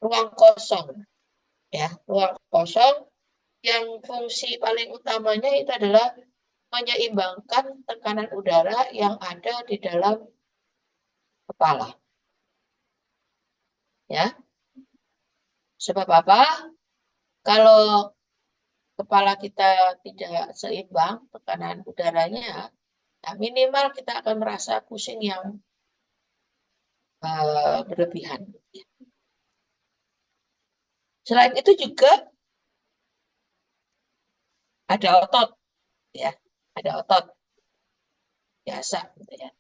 ruang kosong, ya, ruang kosong yang fungsi paling utamanya itu adalah menyeimbangkan tekanan udara yang ada di dalam kepala, ya. Sebab apa? Kalau kepala kita tidak seimbang tekanan udaranya, ya minimal kita akan merasa pusing yang berlebihan. Selain itu juga ada otot, ya, ada otot biasa, gitu ya.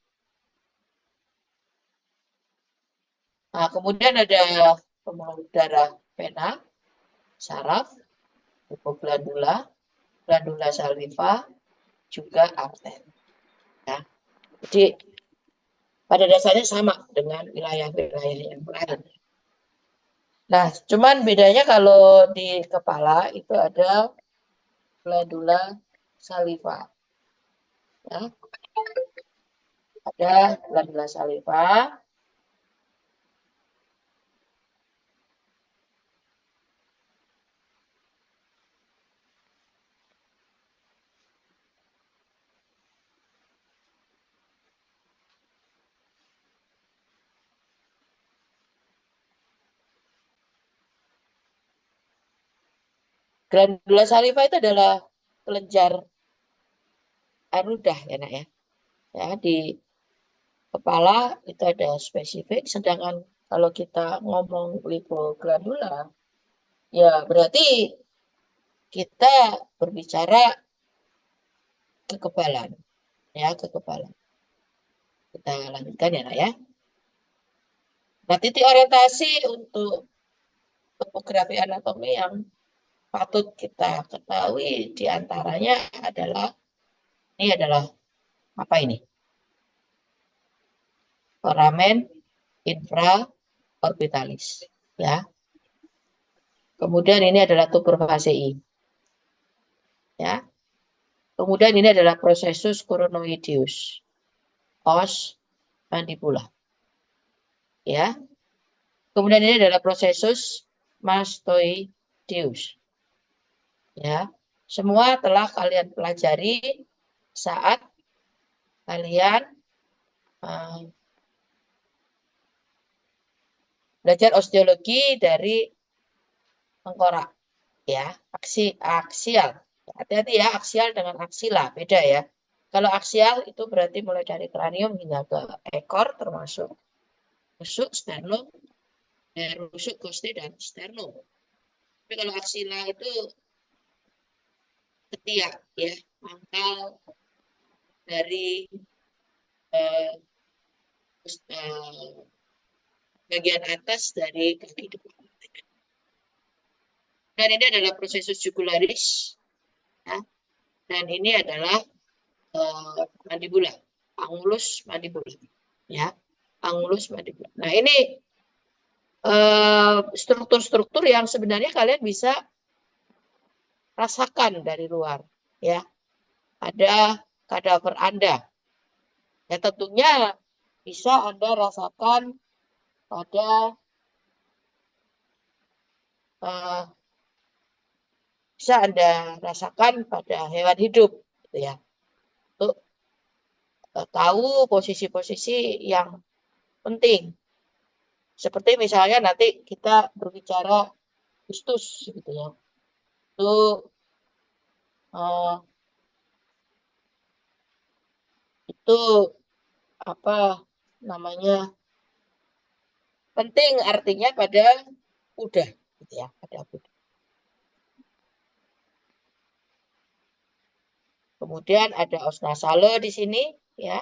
Nah, kemudian ada pembuluh darah vena, saraf, hipoglandula, glandula saliva, juga arter. Ya. Jadi pada dasarnya sama dengan wilayah-wilayah yang lain. Nah, cuman bedanya kalau di kepala itu ada glandula saliva. Ya. Ada glandula saliva. Glandula saliva itu adalah kelenjar air ludah, ya nak ya. Ya, di kepala itu ada spesifik, sedangkan kalau kita ngomong lipoglandula, ya berarti kita berbicara kekebalan, ya, kekebalan. Kita lanjutkan ya nak ya. Nah, titik orientasi untuk topografi anatomi yang patut kita ketahui diantaranya adalah ini adalah apa ini? Foramen infraorbitalis, ya. Kemudian ini adalah tuber fasciae, ya. Kemudian ini adalah processus coronoideus, os mandibula, ya. Kemudian ini adalah processus mastoideus, ya. Semua telah kalian pelajari saat kalian belajar osteologi dari tengkorak, ya, aksial. Hati-hati ya, aksial dengan aksila beda ya. Kalau aksial itu berarti mulai dari kranium hingga ke ekor, termasuk rusuk, sternum, rusuk, costae, dan sternum. Tapi kalau aksila itu ketiak, ya, pangkal dari eh, bagian atas dari kaki depan. Dan ini adalah prosesus jugularis, ya. Dan ini adalah mandibula, angulus mandibula, ya, angulus mandibula. Nah, ini struktur-struktur yang sebenarnya kalian bisa rasakan dari luar, ya. Ada kadaver Anda, ya, tentunya bisa Anda rasakan pada bisa Anda rasakan pada hewan hidup, gitu ya, untuk tahu posisi-posisi yang penting. Seperti misalnya nanti kita berbicara Gustus, gitu ya. Itu uh, itu apa namanya, penting artinya pada kuda, gitu ya, pada kuda. Kemudian ada os nasale di sini, ya.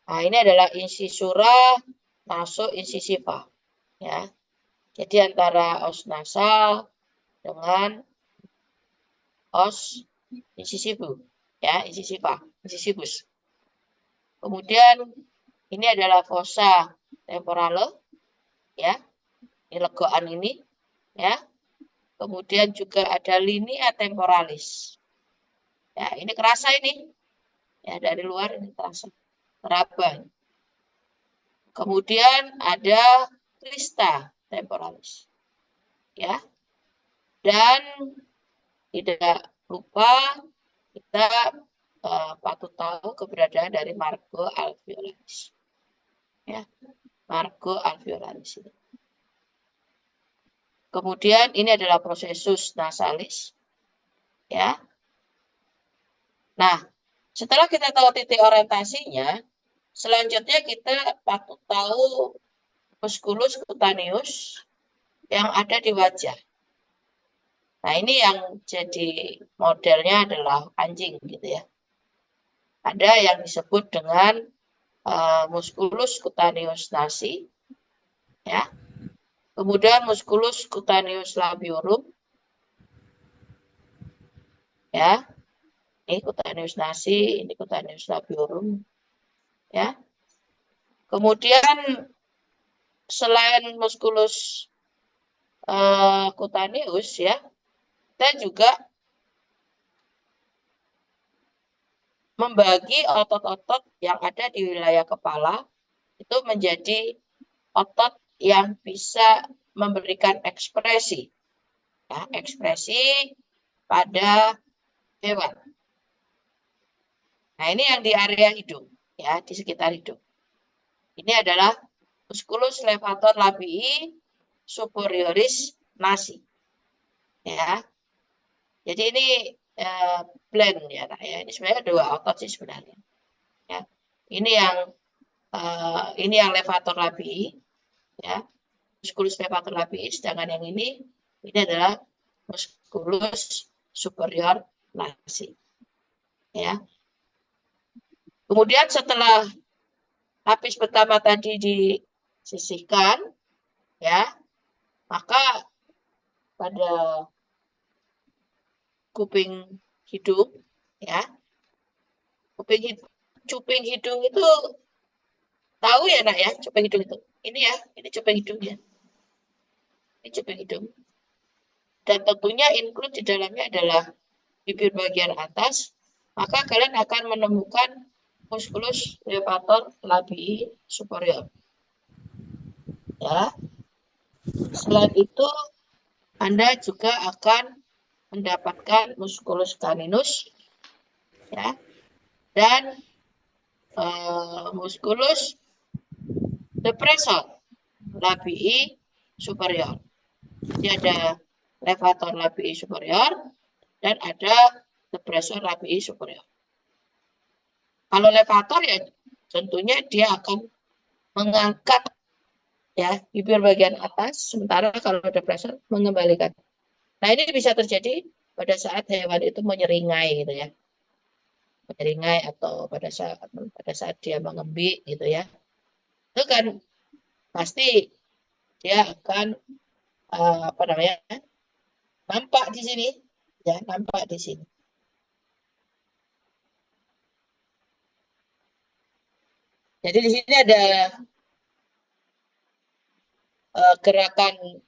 Nah, ini adalah incisura naso-incisiva, ya. Jadi antara os nasal dengan os incisivu, ya, incisiva, incisivus. Kemudian ini adalah fossa temporale, ya. Ini legokan ini, ya. Kemudian juga ada linea temporalis. Ya, ini kerasa ini. Ya, dari luar ini terasa. Meraba. Kemudian ada crista temporalis. ya. Dan tidak lupa kita patut tahu keberadaan dari margo alveolaris. Ya, margo alveolaris itu. Kemudian ini adalah prosesus nasalis, ya. Nah, setelah kita tahu titik orientasinya, selanjutnya kita patut tahu musculus cutaneus yang ada di wajah. Nah, ini yang jadi modelnya adalah anjing gitu ya. Ada yang disebut dengan musculus cutaneus nasi, ya. Kemudian musculus cutaneus labiorum, ya. Ini cutaneus nasi, ini cutaneus labiorum, ya. Kemudian selain musculus cutaneus, ya, kita juga membagi otot-otot yang ada di wilayah kepala itu menjadi otot yang bisa memberikan ekspresi, ya, ekspresi pada hewan. Nah, ini yang di area hidung, ya, di sekitar hidung. Ini adalah musculus levator labii superioris nasi, ya. Jadi ini blend ya, nah, ya. Ini sebenarnya dua otot sih sebenarnya. Ya. Ini yang levator labii, ya. Musculus levator labii, sedangkan yang ini adalah musculus superior nasi, ya. Kemudian setelah lapis pertama tadi disisihkan, ya, maka pada kuping hidung, ya, cuping hidung itu tahu ya nak ya, cuping hidung itu. Ini ya, ini cuping hidungnya. Ini cuping hidung. Dan tentunya include di dalamnya adalah bibir bagian atas, maka kalian akan menemukan musculus levator labii superior. Ya. Selain itu, Anda juga akan mendapatkan musculus caninus, ya, dan musculus depressor labii superior. Jadi ada levator labii superior dan ada depressor labii superior. Kalau levator ya tentunya dia akan mengangkat, ya, bibir bagian atas, sementara kalau depressor mengembalikan. Nah, ini bisa terjadi pada saat hewan itu menyeringai gitu ya. Menyeringai atau pada saat dia mengembik gitu ya. Itu kan pasti dia akan apa namanya? Nampak di sini, ya, nampak di sini. Jadi di sini ada gerakan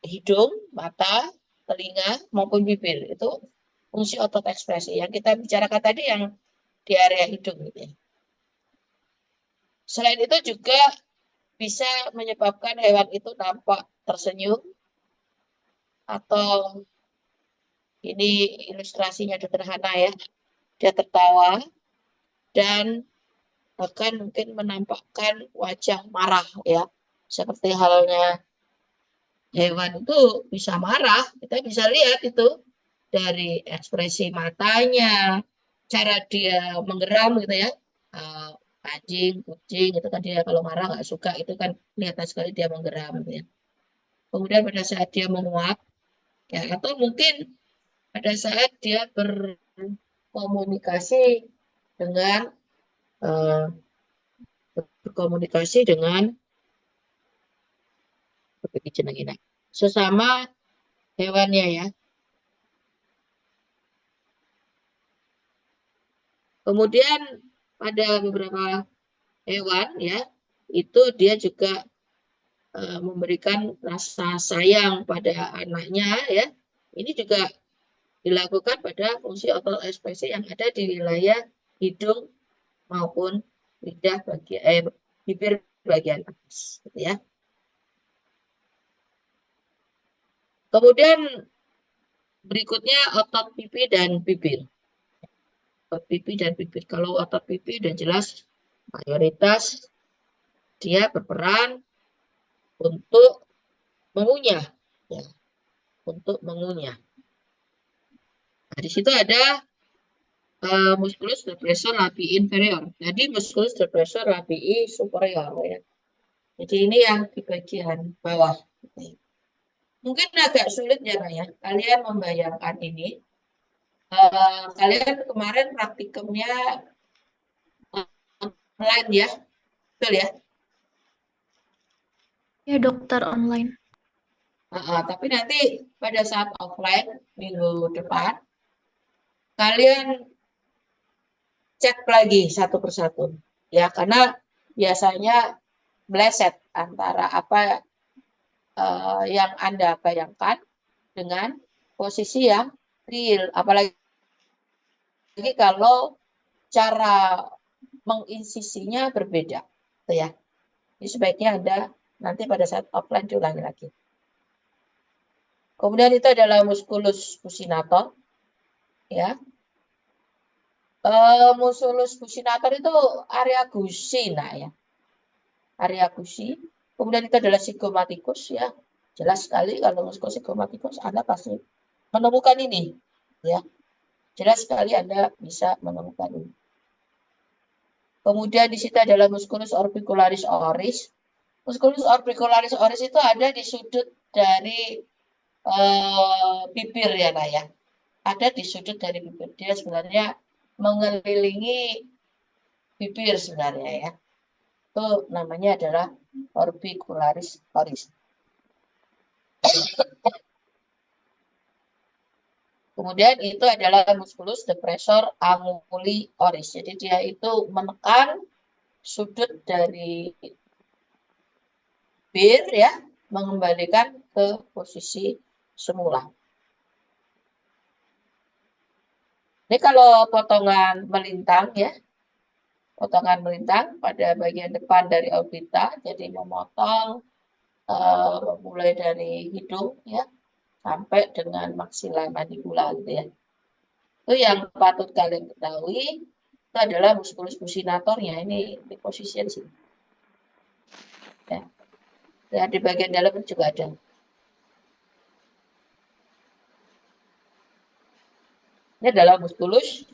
hidung, mata, telinga maupun bibir. Itu fungsi otot ekspresi. Yang kita bicarakan tadi yang di area hidung gitu ya. Selain itu juga bisa menyebabkan hewan itu nampak tersenyum atau ini ilustrasinya sederhana ya. Dia tertawa dan bahkan mungkin menampakkan wajah marah ya. Seperti halnya hewan itu bisa marah, kita bisa lihat itu dari ekspresi matanya, cara dia menggeram gitu ya. Anjing, kucing itu kan dia kalau marah nggak suka, itu kan kelihatan sekali dia menggeram gitu ya. Kemudian pada saat dia menguap, ya, atau mungkin pada saat dia berkomunikasi dengan uh, berkomunikasi dengan sesama hewannya ya. Kemudian pada beberapa hewan ya, itu dia juga memberikan rasa sayang pada anaknya ya. Ini juga dilakukan pada fungsi otot ekspresi yang ada di wilayah hidung maupun lidah bibir bagian atas gitu ya. Kemudian berikutnya otot pipi dan bibir. Otot pipi dan bibir. Kalau otot pipi udah jelas mayoritas dia berperan untuk mengunyah, ya, untuk mengunyah. Nah, di situ ada musculus depressor labii inferior. Jadi musculus depressor labii superior, ya. Jadi ini yang di bagian bawah. Mungkin agak sulit ya, Pak, ya. Kalian membayangkan ini. Kalian kemarin praktikumnya online ya, betul ya? Ya, dokter online. Tapi nanti pada saat offline minggu depan, kalian cek lagi satu persatu. Ya, karena biasanya meleset antara apa yang Anda bayangkan dengan posisi yang real. Apalagi kalau cara menginsisinya berbeda. Gitu ya. Jadi sebaiknya Anda nanti pada saat offline diulangi lagi. Kemudian itu adalah musculus pusinator, ya. Musculus pusinator itu area gusi, nah ya, area gusi. Kemudian itu adalah sigmomaticus, ya. Jelas sekali kalau musculus sigmomaticus Anda pasti menemukan ini, ya. Jelas sekali Anda bisa menemukan ini. Kemudian di situ adalah musculus orbicularis oris. Musculus orbicularis oris itu ada di sudut dari bibir ya, nah ya. Ada di sudut dari bibir. Dia sebenarnya mengelilingi bibir sebenarnya, ya. Itu namanya adalah orbicularis oris. Kemudian itu adalah musculus depressor anguli oris. Jadi dia itu menekan sudut dari bibir, ya, mengembalikan ke posisi semula. Ini kalau potongan melintang, ya, potongan melintang pada bagian depan dari orbita, jadi memotong mulai dari hidung, ya, sampai dengan maksila mandibula, gitu ya. Itu yang patut kalian ketahui, itu adalah musculus pusinatornya, ini di posisi di sini. Ya. Dan di bagian dalam juga ada. Ini adalah musculus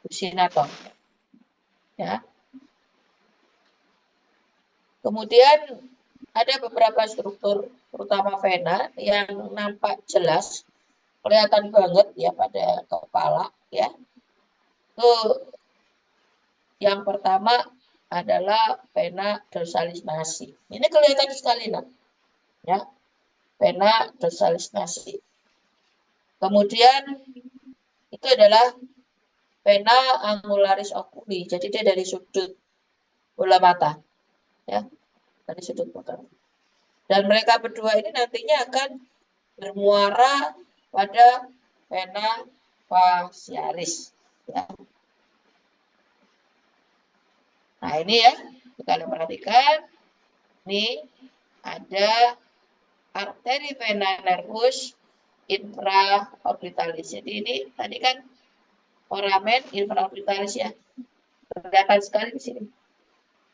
pusinator. Ya. Kemudian ada beberapa struktur, terutama vena, yang nampak jelas, kelihatan banget ya pada kepala, ya. Itu yang pertama adalah vena dorsalis nasi. Ini kelihatan sekali, nah, ya, vena dorsalis nasi. Kemudian itu adalah vena angularis oculi. Jadi dia dari sudut bola mata, ya, dari sudut mata. Dan mereka berdua ini nantinya akan bermuara pada vena facialis, ya. Nah ini ya, kita perhatikan, ini ada arteri vena nervus infraorbitalis. Jadi ini tadi kan foramen infraorbitalis, ya, kelihatan sekali di sini.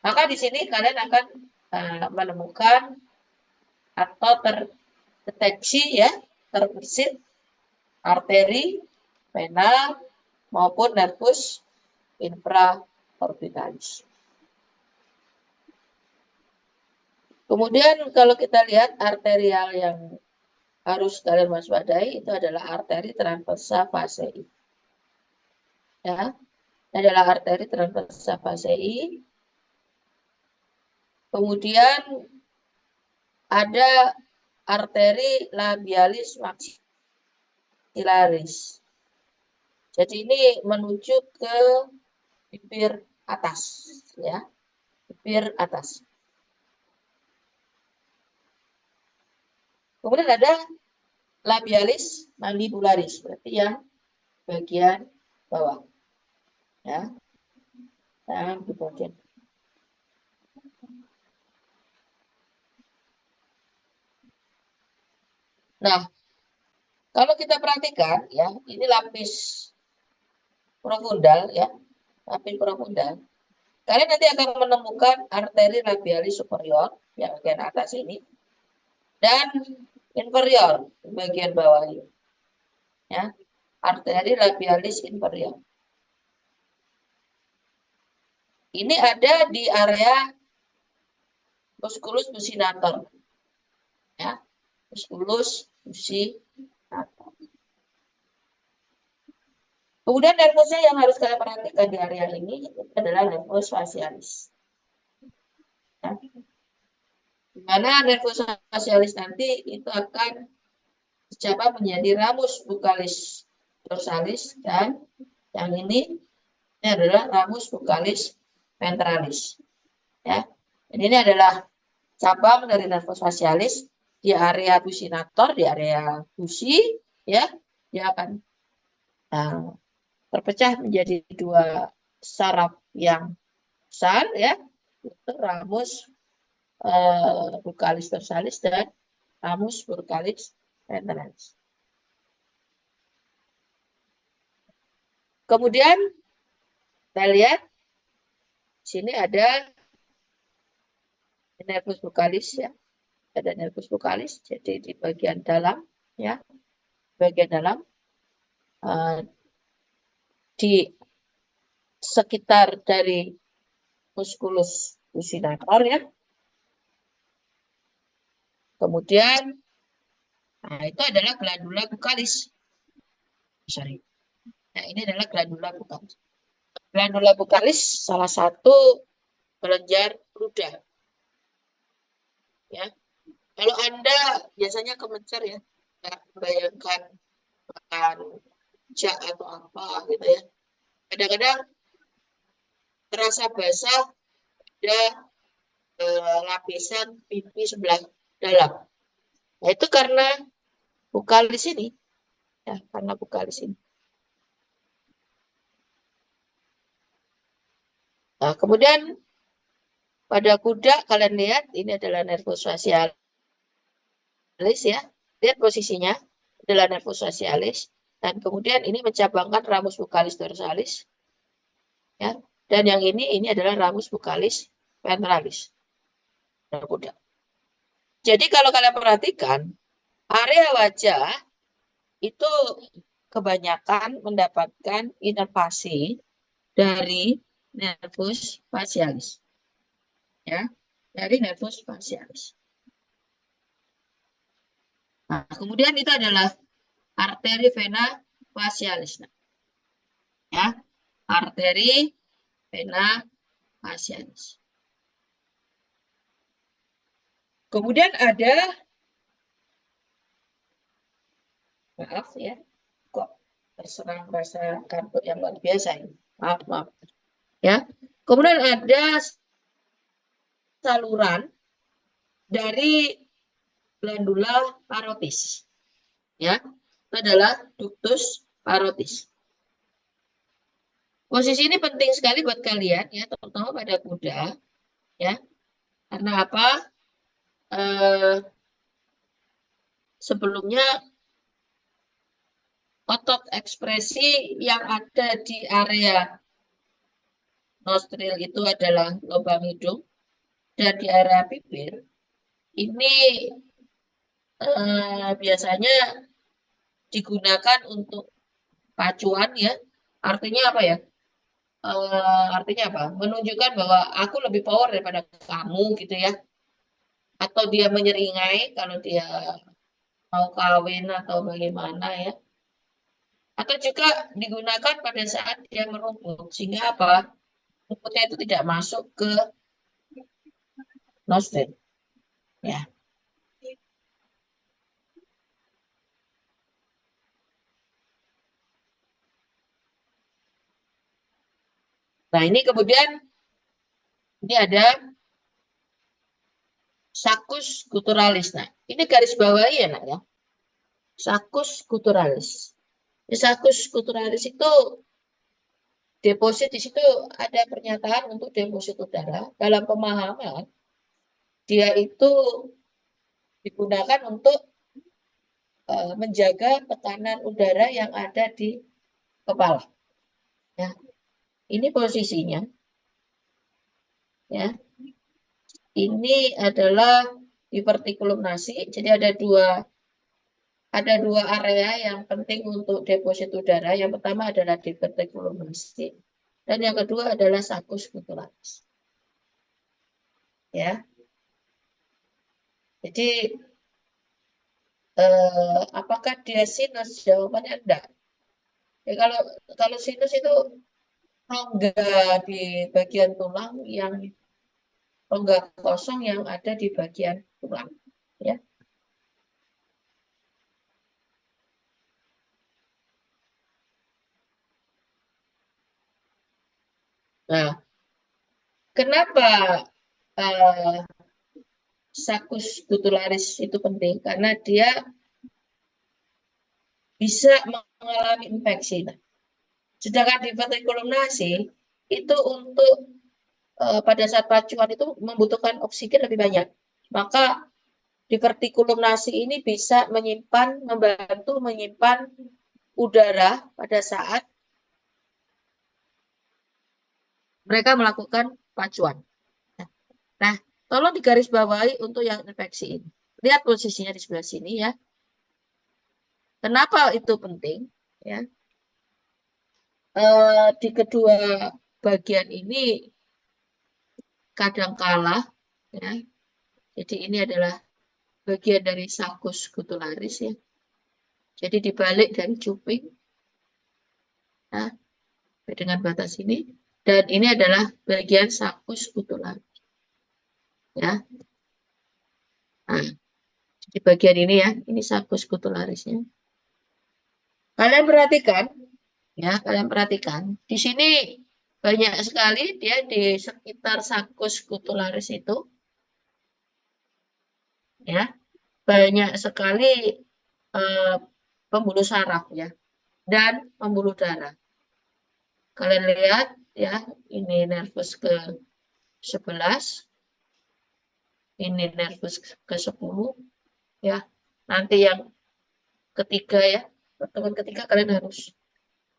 Maka di sini kalian akan menemukan atau terdeteksi, ya, terbesit arteri, vena maupun nervus infraorbitalis. Kemudian kalau kita lihat arterial yang harus kalian waspadai itu adalah arteri transversa fasei. Ya, ini adalah arteri transversa fasei. Kemudian ada arteri labialis maxillaris. Jadi ini menuju ke bibir atas, ya, bibir atas. Kemudian ada labialis mandibularis, berarti yang bagian bawah, ya, yang di bagian. Nah, Kalau kita perhatikan ya, ini lapis profundal ya, lapis profundal. Kalian nanti akan menemukan arteri labialis superior yang bagian atas ini dan inferior bagian bawah ini. Ya, arteri labialis inferior. Ini ada di area musculus buccinator. Ya, musculus buccinator. Kemudian nervusnya yang harus kalian perhatikan di area ini adalah nervus facialis. Ya. Di mana nervus facialis nanti itu akan dicabang menjadi ramus buccalis dorsalis dan yang ini adalah ramus buccalis ventralis. Ya. Dan ini adalah cabang dari nervus facialis di area buccinator, di area busi, ya, dia akan terpecah menjadi dua saraf yang besar, ya, itu ramus buccalis dorsalis dan ramus buccalis ventralis. Kemudian kita lihat sini ada nervus buccalis ya, ada nervus buccalis. Jadi di bagian dalam ya, bagian dalam di sekitar dari musculus buccinator ya. Kemudian itu adalah glandula buccalis. Sorry. Nah, ini adalah glandula buccalis. Glandula buccalis salah satu kelenjar ludah. Ya. Kalau Anda biasanya kemencer ya, bayangkan makan jak atau apa gitu ya. Kadang-kadang terasa basah ada lapisan pipi sebelah dalam. Nah, itu karena buccalis ini. Ya, karena buccalis ini. Nah, kemudian pada kuda kalian lihat ini adalah nervus facialis ya. Lihat posisinya adalah nervus facialis dan kemudian ini mencabangkan ramus buccalis dorsalis ya. Dan yang ini adalah ramus buccalis ventralis. Kuda. Jadi kalau kalian perhatikan area wajah itu kebanyakan mendapatkan inervasi dari nervus facialis. Ya, dari nervus facialis. Nah, kemudian itu adalah arteri vena facialis. Ya, arteri vena facialis. Kemudian ada, maaf ya, kok terserang bahasa kantor yang luar biasa ini. Maaf, maaf. Ya, kemudian ada saluran dari glandula parotis. Ya, itu adalah ductus parotis. Posisi ini penting sekali buat kalian ya, terutama pada kuda ya. Karena apa? Sebelumnya otot ekspresi yang ada di area nostril itu adalah lubang hidung dan di area bibir ini biasanya digunakan untuk pacuan ya. Artinya apa ya? Artinya apa? Menunjukkan bahwa aku lebih power daripada kamu gitu ya. Atau dia menyeringai kalau dia mau kawin atau bagaimana ya. Atau juga digunakan pada saat dia merumput sehingga apa? Rumputnya itu tidak masuk ke nostril. Ya. Nah, ini kemudian ini ada saccus guturalis. Nah, ini garis bawahi ya, Nak ya. Saccus guturalis. Saccus guturalis itu deposit di situ ada pernyataan untuk deposit udara. Dalam pemahaman dia itu digunakan untuk menjaga tekanan udara yang ada di kepala. Ya, ini posisinya. Ya, ini adalah divertikulum nasi. Jadi ada dua area yang penting untuk deposit udara. Yang pertama adalah divertikulum nasi, dan yang kedua adalah saccus scutularis. Ya, jadi apakah dia sinus? Jawabannya enggak. Ya, kalau sinus itu rongga di bagian tulang, yang rongga kosong yang ada di bagian tulang. Ya. Nah, kenapa saccus scutularis itu penting? Karena dia bisa mengalami infeksi. Nah, sedangkan divertikulum nasi itu untuk pada saat pacuan itu membutuhkan oksigen lebih banyak. Maka divertikulum nasi ini bisa membantu menyimpan udara pada saat mereka melakukan pacuan. Nah, tolong digarisbawahi untuk yang infeksi ini. Lihat posisinya di sebelah sini ya. Kenapa itu penting? Ya, di kedua bagian ini kadang kalah. Ya. Jadi ini adalah bagian dari saccus scutularis ya. Jadi dibalik dari cuping. Nah, dengan batas ini. Dan ini adalah bagian saccus scutularis. Ya. Nah, di bagian ini ya, ini saccus scutularisnya. Kalian perhatikan, di sini banyak sekali dia di sekitar saccus scutularis itu, ya, banyak sekali eh, pembuluh saraf ya, dan pembuluh darah. Kalian lihat ya, ini nervus ke 11, ini nervus ke 10, ya. Nanti yang ketiga ya, pertemuan ketiga kalian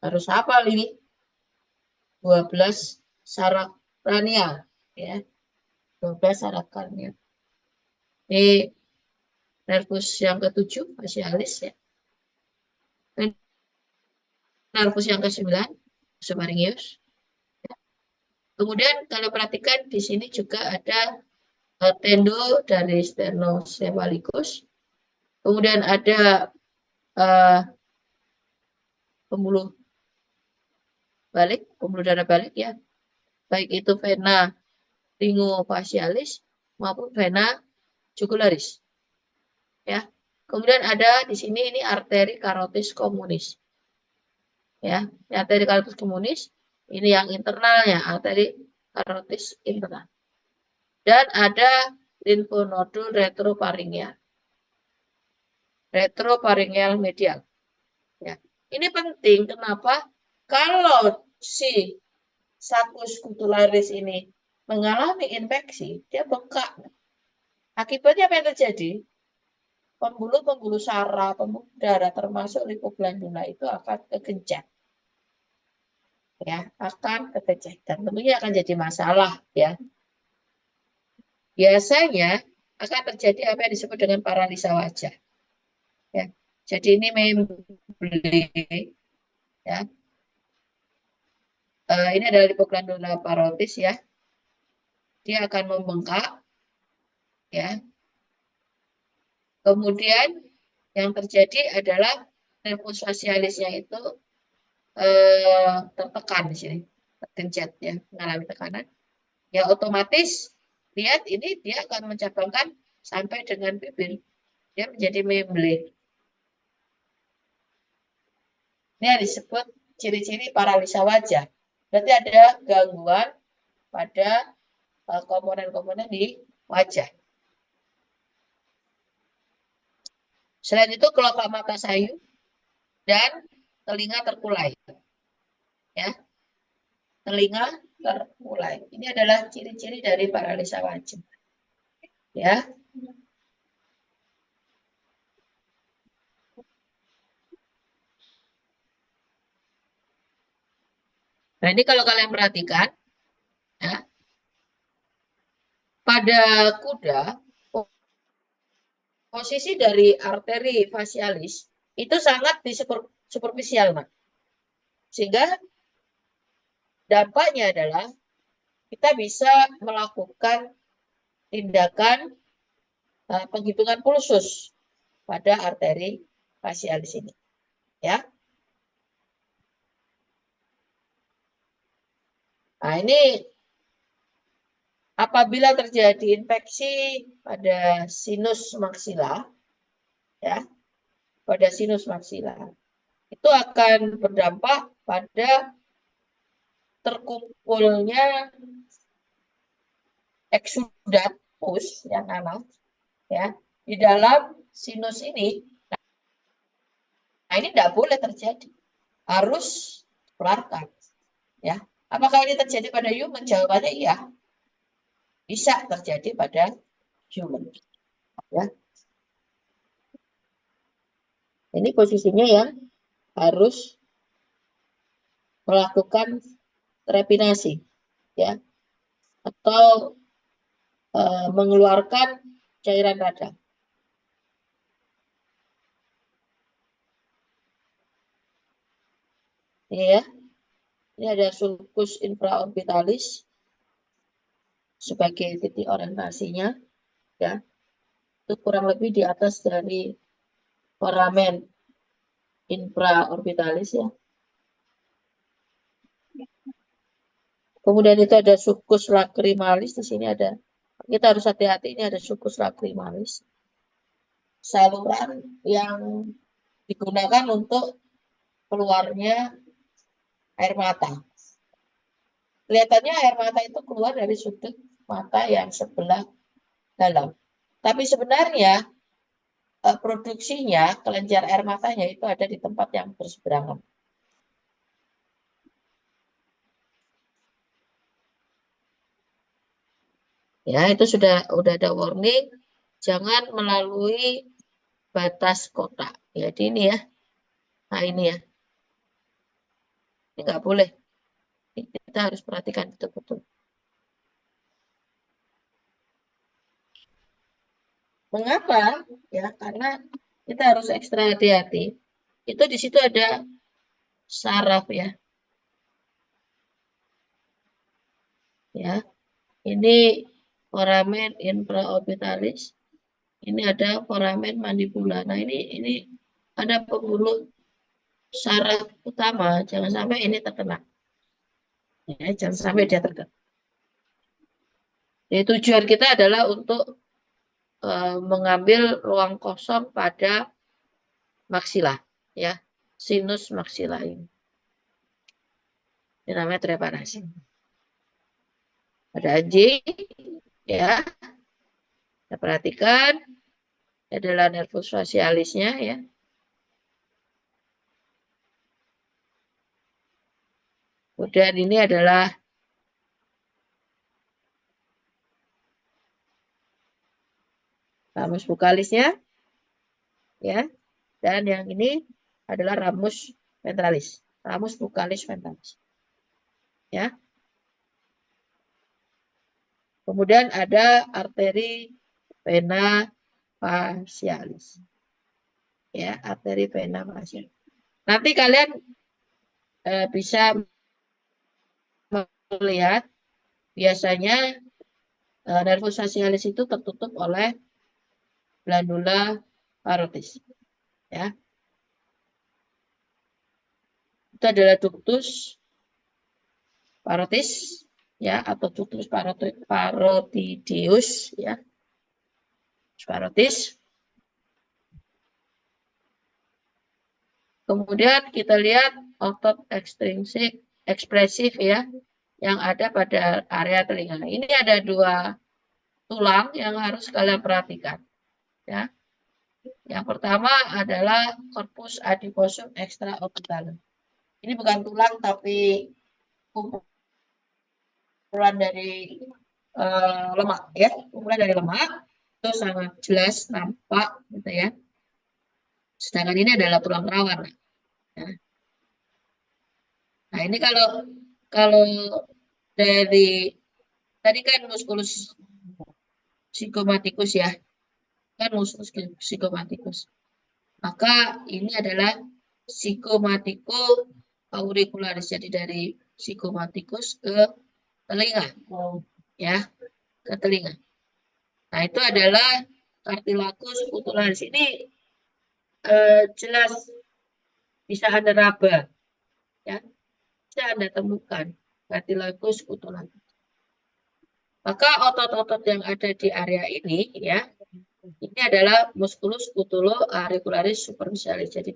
harus hafal ini 12 saraf kranial ya, 12 saraf kranial. Ini nervus yang ketujuh facialis ya. Ini nervus yang ke-9 subpharyngeus. Kemudian kalau perhatikan di sini juga ada tendo dari sternoclephalicus. Kemudian ada uh, pembuluh darah balik ya. Baik itu vena linguofacialis maupun vena jugularis. Ya. Kemudian ada di sini ini arteri carotis communis. Ya, arteri carotis communis ini yang internalnya, arteri carotis internal. Dan ada limfonodul retroparingeal medial. Ya. Ini penting, kenapa? Kalau si saccus scutularis ini mengalami infeksi, dia bengkak. Akibatnya apa yang terjadi? Pembuluh-pembuluh saraf, pembuluh darah, termasuk lipoglandula itu akan kekencang. Ya, akan kekencang. Dan tentunya akan jadi masalah, ya. Biasanya akan terjadi apa yang disebut dengan paralisa wajah. Ya. Jadi ini memble, ya. Ini adalah lipoglandula parotis ya. Dia akan membengkak, ya. Kemudian yang terjadi adalah nervus facialisnya itu tertekan di sini, tergencet ya, mengalami tekanan. Ya otomatis lihat ini dia akan mencabangkan sampai dengan bibir. Dia menjadi memble. Ini yang disebut ciri-ciri paralisa wajah. Berarti ada gangguan pada komponen-komponen di wajah. Selain itu kelopak mata sayu dan telinga terkulai. Ya, telinga terkulai. Ini adalah ciri-ciri dari paralisa wajah. Ya. Nah, ini kalau kalian perhatikan, ya, pada kuda, posisi dari arteri facialis itu sangat di superficial, Mak. Sehingga dampaknya adalah kita bisa melakukan tindakan penghitungan pulsus pada arteri facialis ini, ya. Nah, ini apabila terjadi infeksi pada sinus maksila, ya, pada sinus maksila, itu akan berdampak pada terkumpulnya eksudat pus yang nanas, ya, di dalam sinus ini. Nah, ini tidak boleh terjadi, harus dikeluarkan, ya. Apakah ini terjadi pada human? Jawabannya iya, bisa terjadi pada human, ya. Ini posisinya yang harus melakukan trepinasi, ya, atau mengeluarkan cairan radang. Ini ya, ini ada sulcus infraorbitalis sebagai titik orientasinya, ya, itu kurang lebih di atas dari foramen infraorbitalis, ya. Kemudian itu ada sulcus lacrimalis, di sini ada, kita harus hati-hati, ini ada sulcus lacrimalis, saluran yang digunakan untuk keluarnya air mata. Kelihatannya air mata itu keluar dari sudut mata yang sebelah dalam. Tapi sebenarnya produksinya, kelenjar air matanya itu ada di tempat yang berseberangan. Ya, itu sudah ada warning, jangan melalui batas kotak. Jadi ini ya, nah ini ya, ini nggak boleh. Kita harus perhatikan betul-betul. Mengapa? Ya, karena kita harus ekstra hati-hati. Itu di situ ada saraf, ya. Ya, ini foramen infraorbitalis. Ini ada foramen mandibula. Nah, ini ada pembuluh saraf utama. Jangan sampai ini terkena. Ya, jangan sampai dia terkena. Jadi tujuan kita adalah untuk mengambil ruang kosong pada maksila, ya, sinus maksila ini. Ini namanya trepanasi. Ada anjing, ya. Kita perhatikan adalah nervus facialisnya, ya. Kemudian ini adalah ramus bukalisnya, ya. Dan yang ini adalah ramus ventralis, ramus bukalis ventralis, ya. Kemudian ada arteri vena facialis, ya, arteri vena facialis. Nanti kalian bisa melihat biasanya nervus facialis itu tertutup oleh glandula parotis, ya. Itu adalah ductus parotis, ya, atau ductus parotidius, ya, parotis. Kemudian kita lihat otot ekstrinsik ekspresif, ya, yang ada pada area telinga. Ini ada dua tulang yang harus kalian perhatikan, ya. Yang pertama adalah corpus adiposum extraorbitalum. Ini bukan tulang tapi kumpulan dari lemak, ya, kumpulan dari lemak, itu sangat jelas nampak, gitu ya. Sedangkan ini adalah tulang rawan. Ya. Nah, ini kalau Kalau dari tadi kan muskulus psikomaticus ya, kan muskulus psikomaticus. Maka ini adalah psikomatico auricularis. Jadi dari psikomaticus ke telinga, ya, ke telinga. Nah, itu adalah cartilagus scutularis. Ini jelas bisa Anda raba, ya, bisa Anda temukan cartilagus scutularis. Maka otot-otot yang ada di area ini, ya, ini adalah musculus scutulo-auricularis superficialis. Jadi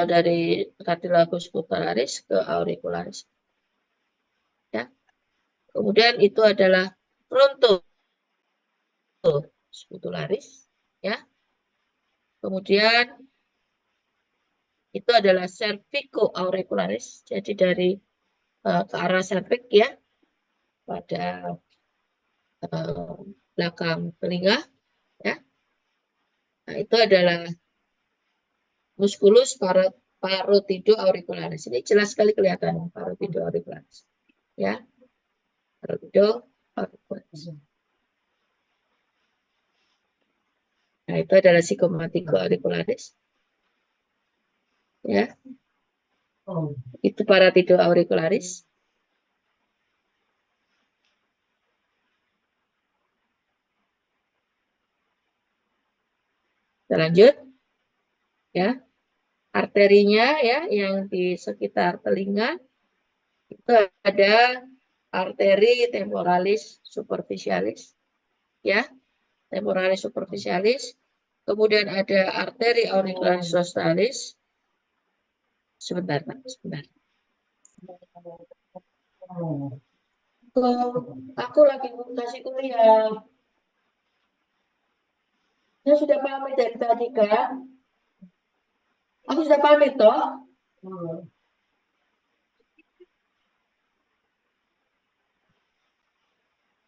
dari cartilagus scutularis ke auricularis. Ya. Kemudian itu adalah fronto scutularis, ya. Kemudian itu adalah cervico auricularis. Jadi dari ke arah cervix ya pada belakang telinga, ya. Nah, itu adalah musculus parotido auricularis. Ini jelas sekali kelihatan parotido auricularis, ya. Parotido auricularis. Nah, itu adalah psikomatico auricularis. Ya. Itu parotido auricularis. Kita lanjut. Ya. Arterinya ya yang di sekitar telinga itu ada arteri temporalis superficialis, ya, temporalis superficialis. Kemudian ada arteri auricularis rotalis. Sebentar, Pak, sebentar. Aku lagi kasih kuliah. Saya sudah pamit dari tadi kan? Aku sudah pamit toh?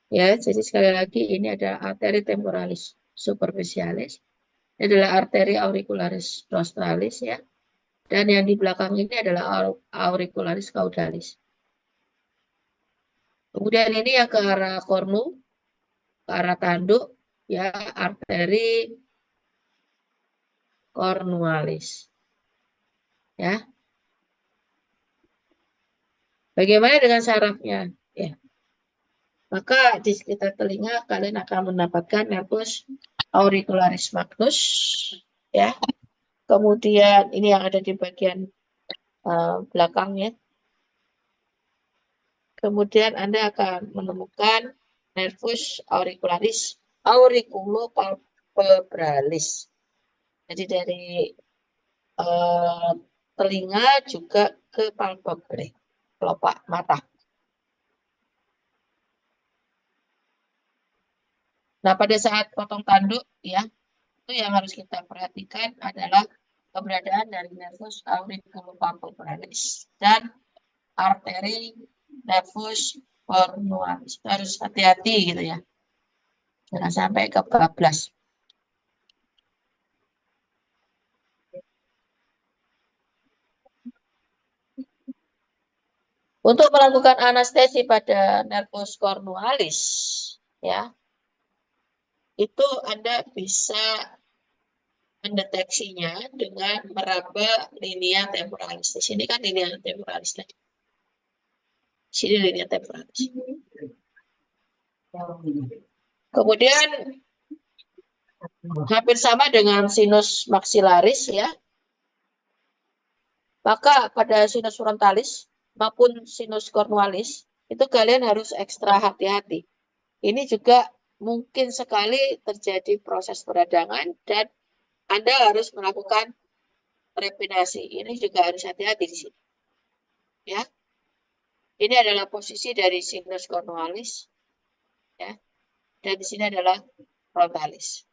Ya, jadi sekali lagi ini ada arteri temporalis superficialis. Ini adalah arteri auricularis rotalis ya. Dan yang di belakang ini adalah auricularis caudalis. Kemudian ini yang ke arah kornu, ke arah tanduk, ya, arteri cornualis. Ya. Bagaimana dengan sarafnya? Ya. Maka di sekitar telinga kalian akan mendapatkan nervus auricularis magnus, ya. Kemudian ini yang ada di bagian belakangnya. Kemudian Anda akan menemukan nervus auricularis auriculopalpebralis. Jadi dari telinga juga ke palpebrae, kelopak mata. Nah, pada saat potong tanduk ya, itu yang harus kita perhatikan adalah keberadaan dari nervus auriculopalpebralis dan arteri nervus cornualis. Harus hati-hati gitu ya. Jangan sampai kebablas. Untuk melakukan anestesi pada nervus cornualis, ya, itu Anda bisa mendeteksinya dengan meraba linea temporalis. Di sini kan linea temporalis tadi. Sini linea temporalis. Kemudian hampir sama dengan sinus maxillaris ya. Maka pada sinus frontalis maupun sinus cornualis itu kalian harus ekstra hati-hati. Ini juga mungkin sekali terjadi proses peradangan dan Anda harus melakukan trepanasi. Ini juga harus hati-hati di sini. Ya. Ini adalah posisi dari sinus cornualis, ya. Dan di sini adalah frontalis.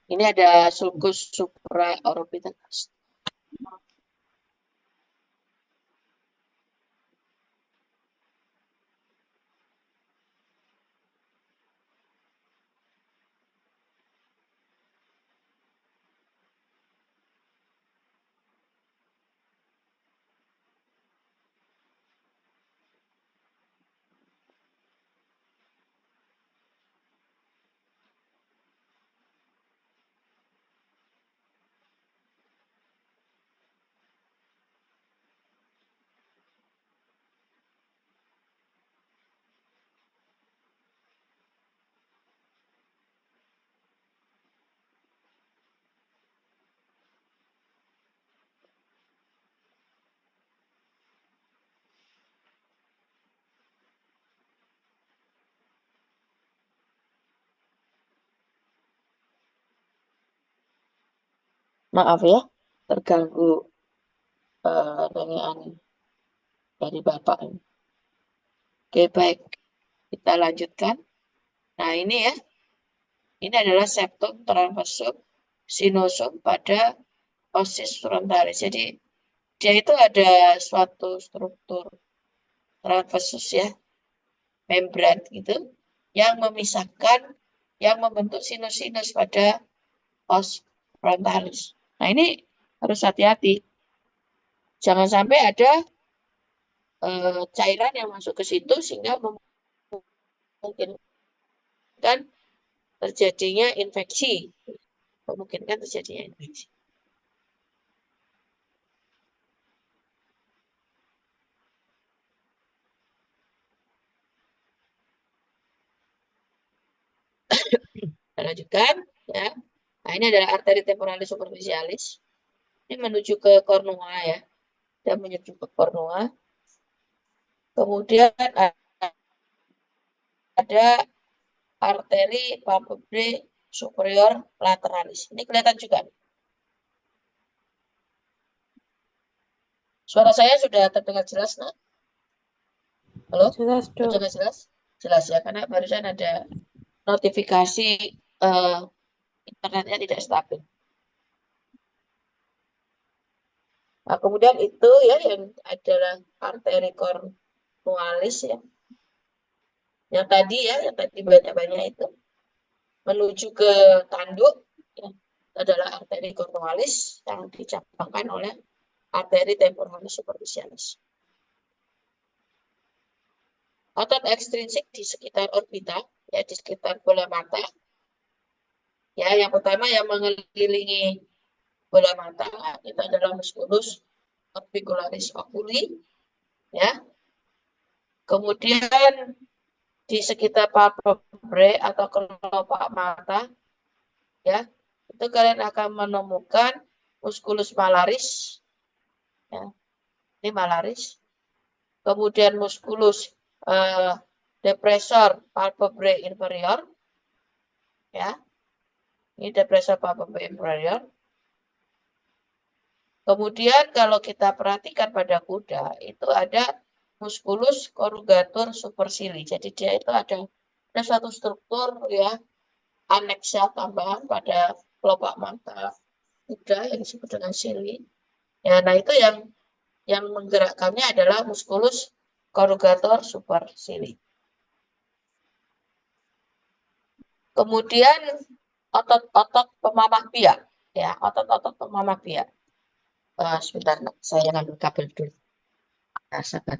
Ini ada sulcus supraorbitalis. Maaf ya, terganggu dengian dari Bapak. Oke, baik. Kita lanjutkan. Nah, ini ya. Ini adalah septum, transversum, sinosum pada osis frontalis. Jadi, dia itu ada suatu struktur transversus ya, membran gitu, yang memisahkan, yang membentuk sinus-sinus pada os frontalis. Nah, ini harus hati-hati. Jangan sampai ada cairan yang masuk ke situ sehingga memungkinkan terjadinya infeksi. Memungkinkan terjadinya infeksi. Kita lanjutkan ya. Nah, ini adalah arteri temporalis superficialis. Ini menuju ke kornea ya. Dan menuju ke kornea. Kemudian ada arteri palpebrae superior lateralis. Ini kelihatan juga. Suara saya sudah terdengar jelas, nak? Halo? Jelas, Dok. Terdengar jelas? Jelas ya, karena barusan ada notifikasi internetnya tidak stabil. Nah, kemudian itu ya yang adalah arteri cornualis ya. Yang tadi ya, yang tadi banyak-banyak itu menuju ke tanduk ya, adalah arteri cornualis yang dicabangkan oleh arteri temporalis superficialis. Otot ekstrinsik di sekitar orbita, ya di sekitar bola mata. Ya, yang pertama yang mengelilingi bola mata itu adalah musculus orbicularis oculi, ya. Kemudian di sekitar palpebrae atau kelopak mata, ya, itu kalian akan menemukan musculus malaris, ya, ini malaris. Kemudian musculus depressor palpebrae inferior, ya, ini depressor palpebrae inferior. Kemudian kalau kita perhatikan pada kuda, itu ada musculus corrugator supercili. Jadi dia itu ada suatu struktur ya, aneksa tambahan pada kelopak mata kuda yang disebut dengan sili. Ya, nah itu yang menggerakkannya adalah musculus corrugator supercili. Kemudian otot-otot pemamah biak, ya, otot-otot pemamah biak. Sebentar, saya ngambil kabel dulu. Nah, sabar.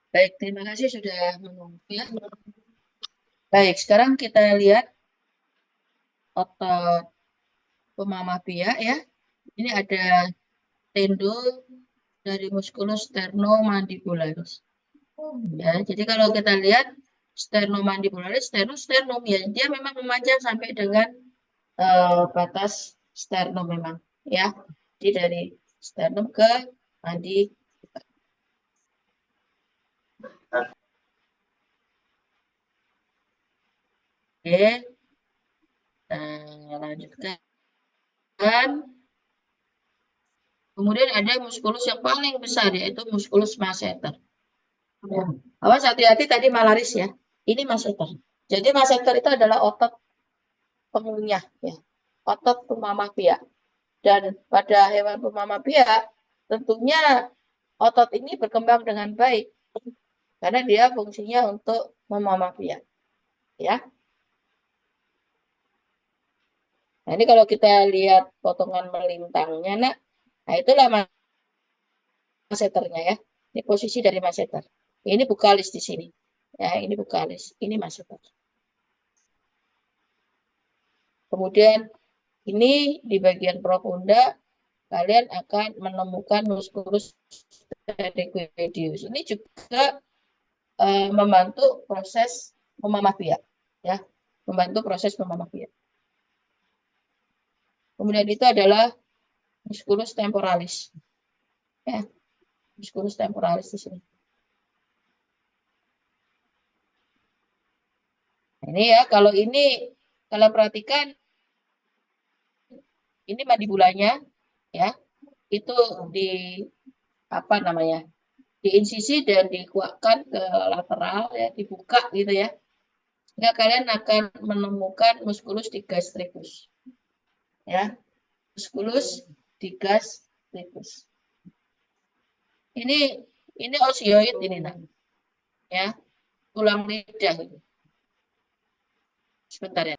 Baik, terima kasih sudah menunggu ya. Baik, sekarang kita lihat otot pemamah biak ya. Ini ada tendon dari musculus sternomandibularis. Ya, jadi kalau kita lihat sternomandibularis, sternum ya, dia memang memanjang sampai dengan batas sternum memang ya. Jadi dari sternum ke mandi. Oke, lanjutkan. Kemudian ada muskulus yang paling besar yaitu muskulus masseter. Ya. Awas hati-hati tadi malaris ya. Ini masseter. Jadi masseter itu adalah otot pengunyah ya. Otot pemamah biak. Dan pada hewan pemamah biak, tentunya otot ini berkembang dengan baik karena dia fungsinya untuk memamah biak, ya. Nah, ini kalau kita lihat potongan melintangnya, nak, nah itulah masseternya ya. Ini posisi dari masseter. Ini bukalis di sini. Ya, ini bukalis. Ini masseter. Kemudian ini di bagian profunda kalian akan menemukan musculus trapezius. Ini juga membantu proses memamah biak, ya, membantu proses memamah biak. Kemudian itu adalah musculus temporalis, ya, musculus temporalis di sini. Ini ya, kalau ini kalian perhatikan, ini mandibulanya, ya, itu di apa namanya, diinsisi dan dikuatkan ke lateral, ya, dibuka gitu ya. Sehingga kalian akan menemukan musculus digastricus, ya, musculus digastricus. Ini osioid ini, nah, ya, tulang lidah. Sebentar ya.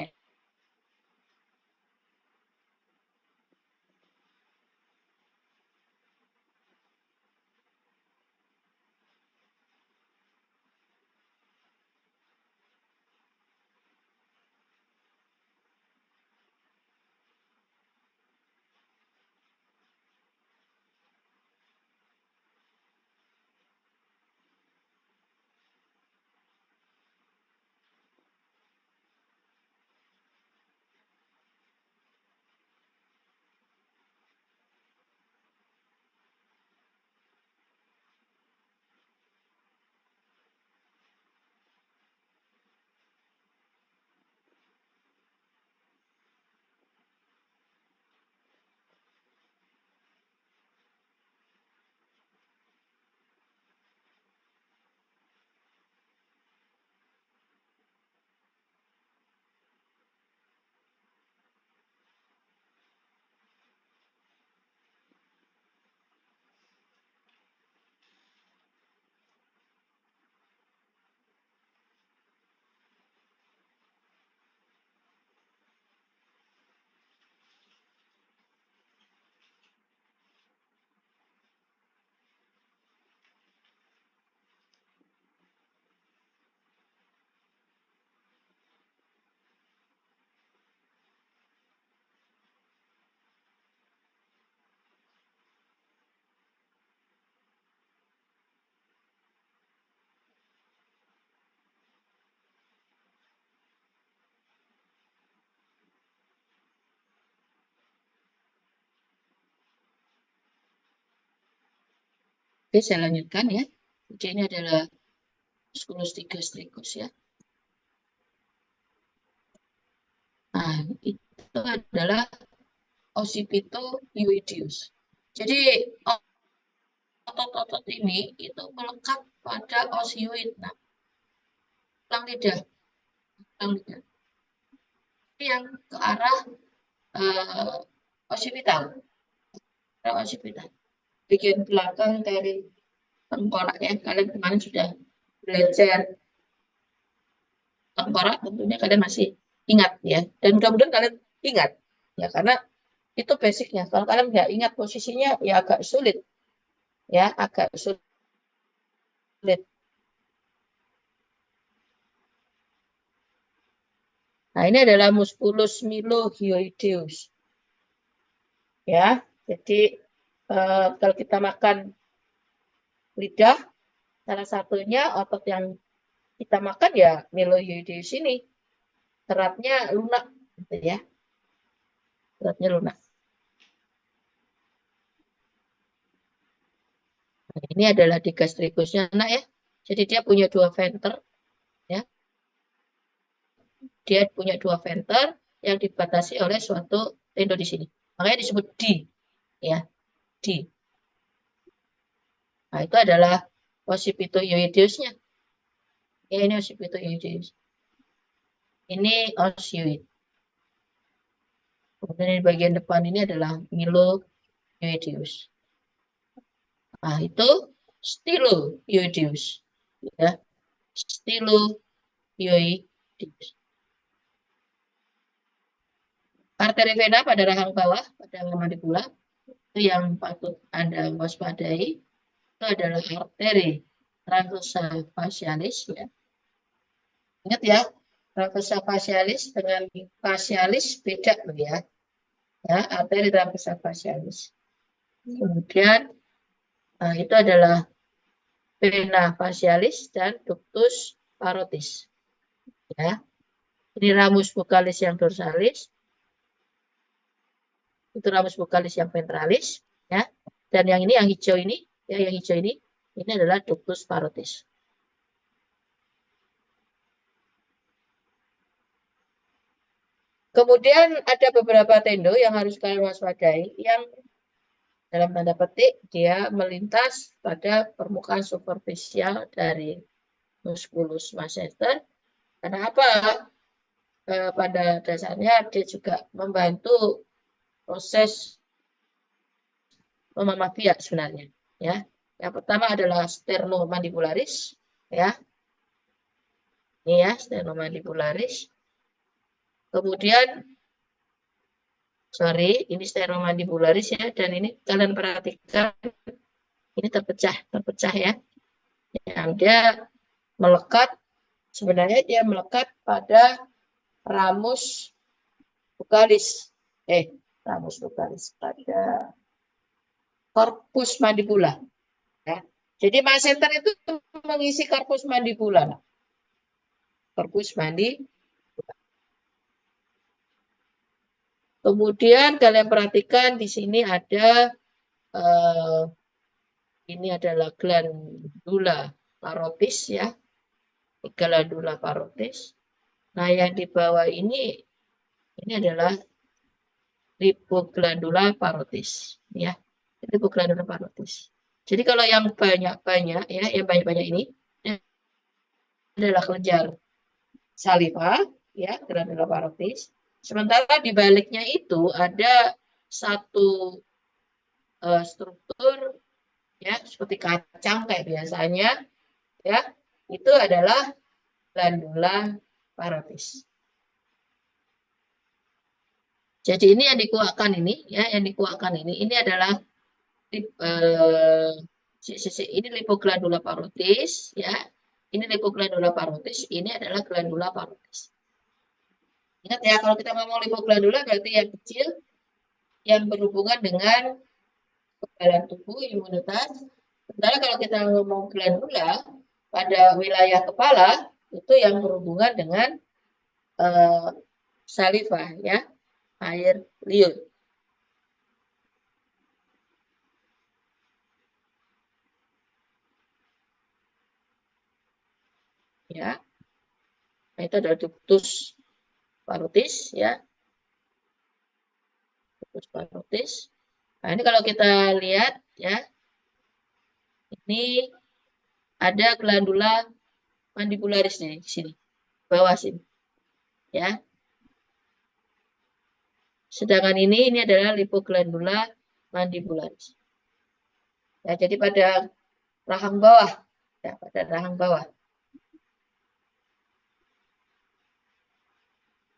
Oke, saya lanjutkan ya. Jadi ini adalah musculus digastricus ya. Nah, itu adalah occipito-hyoideus. Jadi otot-otot ini itu melekat pada osioid, nah, tulang lidah, tulang lidah. Yang ke arah occipital, occipital. Bagian belakang dari tengkorak ya. Kalian kemarin sudah belajar tengkorak, tentunya kalian masih ingat ya. Dan mudah-mudahan kalian ingat ya, karena itu basicnya. Kalau kalian nggak ingat posisinya ya agak sulit ya, agak sulit. Nah, ini adalah musculus mylohyoideus. Ya, jadi kalau kita makan lidah, salah satunya otot yang kita makan ya mylohyoideus ini. Seratnya lunak gitu ya. Seratnya lunak. Nah, ini adalah digastricusnya, nak ya. Jadi dia punya dua venter ya. Dia punya dua venter yang dibatasi oleh suatu tendo di sini. Makanya disebut D ya, D. Nah, itu adalah occipito-hyoideusnya. Ya, ini occipito-hyoideus. Ini osioid. Kemudian di bagian depan ini adalah Miloioideus. Nah, itu Styloioideus. Ya, Styloioideus. Arteri vena pada rahang bawah, pada mandibula, itu yang patut Anda waspadai. Itu adalah arteri transversa facialis. Ya. Ingat ya, transversa facialis dengan facialis beda loh ya. Ya, arteri transversa facialis. Kemudian itu adalah vena facialis dan ductus parotis. Ya, ini ramus vokalis yang dorsalis, itu ramus vokalis yang ventralis, ya. Dan yang ini yang hijau ini, ya, yang hijau ini adalah ductus parotis. Kemudian ada beberapa tendo yang harus kalian waspadai, yang dalam tanda petik dia melintas pada permukaan superficial dari musculus masseter. Karena apa? Pada dasarnya dia juga membantu proses memamah biak sebenarnya. Ya, yang pertama adalah sternomandibularis. Ya, ini ya sternomandibularis. Kemudian, sorry, ini sternomandibularis ya, dan ini kalian perhatikan ini terpecah ya, yang dia melekat, sebenarnya dia melekat pada ramus vokalis, ramus vokalis pada korpus mandibula. Ya. Jadi masseter itu mengisi korpus mandibula. Korpus mandibula. Kemudian kalian perhatikan di sini ada ini adalah glandula parotis ya, glandula parotis. Nah yang di bawah ini adalah lipoglandula parotis ya, lipoglandula parotis. Jadi kalau yang banyak-banyak ya, yang banyak-banyak ini adalah kelenjar saliva ya, glandula parotis. Sementara di baliknya itu ada satu struktur ya seperti kacang kayak biasanya ya, itu adalah glandula parotis. Jadi ini yang dikuakkan ini ya, yang dikuakkan ini adalah ini lipoglandula parotis ya. Ini lipoglandula parotis, ini adalah glandula parotis. Ingat ya, kalau kita ngomong lipoglandula berarti yang kecil yang berhubungan dengan kekebalan tubuh, imunitas. Sementara kalau kita ngomong glandula pada wilayah kepala itu yang berhubungan dengan saliva ya, air liur. Ya. Nah, itu adalah ductus parotis ya. Ductus parotis. Nah, ini kalau kita lihat ya. Ini ada glandula mandibularis nih di sini. Bawah sini. Ya. Sedangkan ini adalah lipoglandula mandibularis. Ya, jadi pada rahang bawah, ya, pada rahang bawah.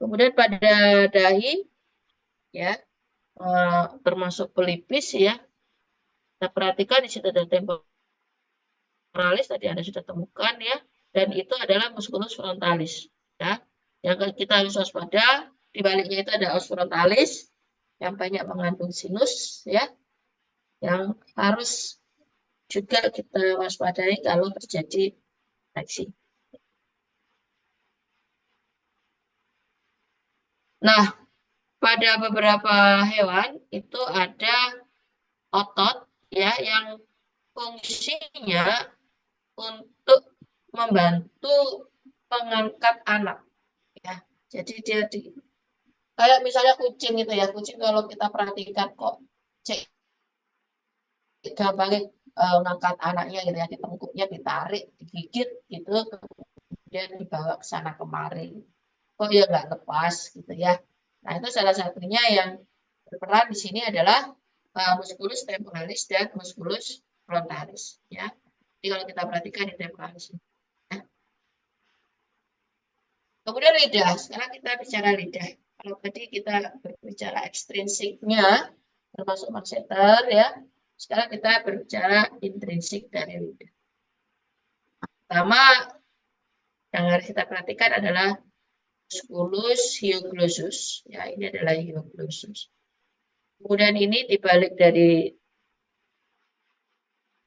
Kemudian pada dahi, ya, termasuk pelipis, ya. Kita perhatikan di situ ada temporalis tadi Anda sudah temukan, ya, dan itu adalah musculus frontalis, ya. Yang kita harus waspada di baliknya itu ada os frontalis yang banyak mengandung sinus, ya, yang harus juga kita waspadai kalau terjadi infeksi. Nah, pada beberapa hewan itu ada otot ya yang fungsinya untuk membantu mengangkat anak ya. Jadi dia kayak misalnya kucing itu ya, kucing kalau kita perhatikan kok gampang mengangkat anaknya gitu ya, di tengkuknya ditarik, digigit gitu, kemudian dibawa ke sana kemari. Kok ya nggak lepas gitu ya. Nah, itu salah satunya yang berperan di sini adalah musculus temporalis dan musculus frontalis. Ya, jadi kalau kita perhatikan di temporalis ini. Ya. Kemudian lidah. Sekarang kita bicara lidah. Kalau tadi kita berbicara ekstrinsiknya, termasuk masseter, ya. Sekarang kita berbicara intrinsik dari lidah. Pertama, yang harus kita perhatikan adalah musculus hyoglossus. Ya, ini adalah hyoglossus. Kemudian ini dibalik dari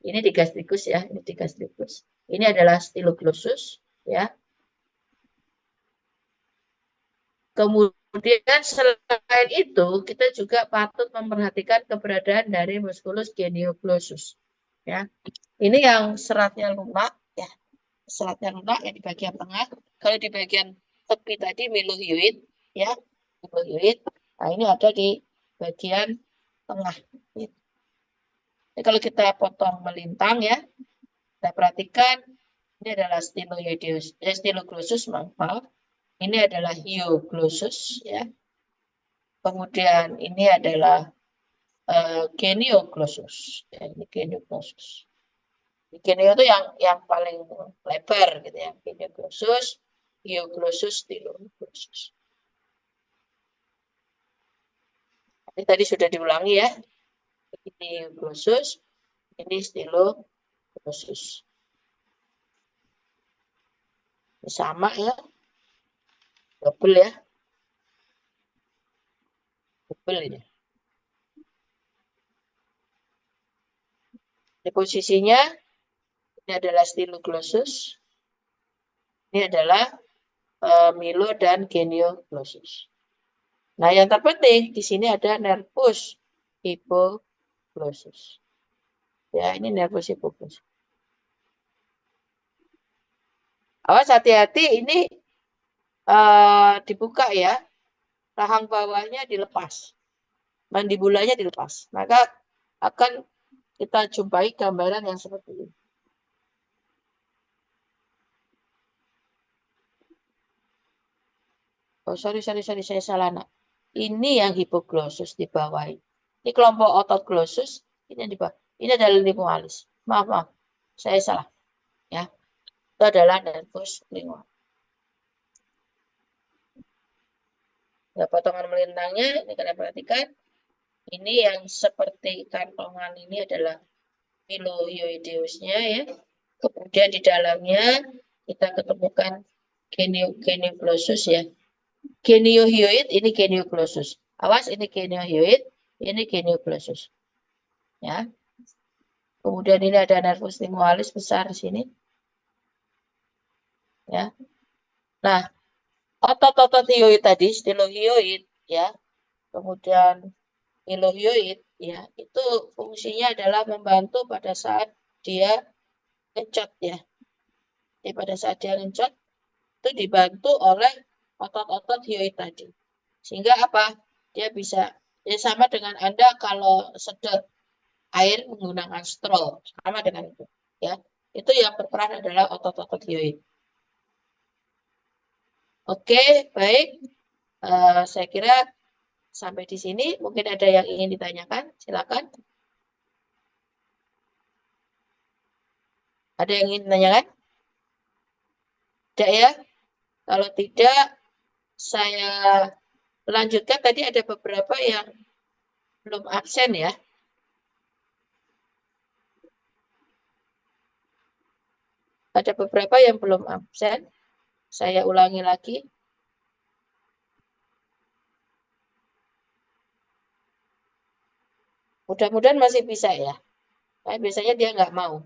ini di gastricus ya, ini di gastricus. Ini adalah styloglossus ya. Kemudian selain itu kita juga patut memperhatikan keberadaan dari musculus genioglossus ya. Ini yang seratnya lunak ya. Seratnya lunak yang di bagian tengah. Kalau di bagian tepi tadi milohyoid ya, milohyoid. Nah, ini ada di bagian tengah. Jadi kalau kita potong melintang ya, kita perhatikan ini adalah styloglossus, maaf. Ini adalah hyoglossus ya. Kemudian ini adalah genioglossus. Ya, ini genioglossus. Genio itu yang paling lebar gitu ya. Genioglossus, hyoglossus, styloglossus. Ini tadi sudah diulangi ya. Ini glossus, ini styloglossus. Ini sama ya. Double ya. Double ini. Di posisinya ini adalah styloglossus. Ini adalah milo dan genioglossus. Nah, yang terpenting di sini ada nervus hypoglossus. Ya, ini nervus hypoglossus. Awas hati-hati ini dibuka ya. Rahang bawahnya dilepas. Mandibulanya dilepas. Maka akan kita jumpai gambaran yang seperti ini. Oh, sorry, saya salah, nak. Ini yang hipoglossus di bawah. Ini kelompok otot glossus, ini yang di bawah. Ini adalah lingualis. Maaf, saya salah. Ya, itu adalah nervus lingualis. Nah, potongan melintangnya, ini kalian perhatikan. Ini yang seperti kantongan ini adalah pilohyoideusnya ya. Kemudian di dalamnya kita ketemukan genioglossus ya. Geniohyoid, ini genioglossus. Awas, ini geniohyoid, ini genioglossus. Ya. Kemudian ini ada nervus lingualis besar di sini. Ya. Nah, otot-otot hyoid tadi, stylohyoid, ya. Kemudian ilohyoid, ya, itu fungsinya adalah membantu pada saat dia ngencot, ya. Jadi pada saat dia ngencot, itu dibantu oleh otot-otot hyoid tadi. Sehingga apa? Dia bisa, ya sama dengan Anda kalau sedot air menggunakan straw, sama dengan itu, ya. Itu yang berperan adalah otot-otot hyoid. Oke, baik. Saya kira sampai di sini. Mungkin ada yang ingin ditanyakan, silakan. Ada yang ingin ditanyakan? Tidak ya? Kalau tidak, saya lanjutkan. Tadi ada beberapa yang belum absen ya. Ada beberapa yang belum absen. Saya ulangi lagi. Mudah-mudahan masih bisa ya. Biasanya dia nggak mau.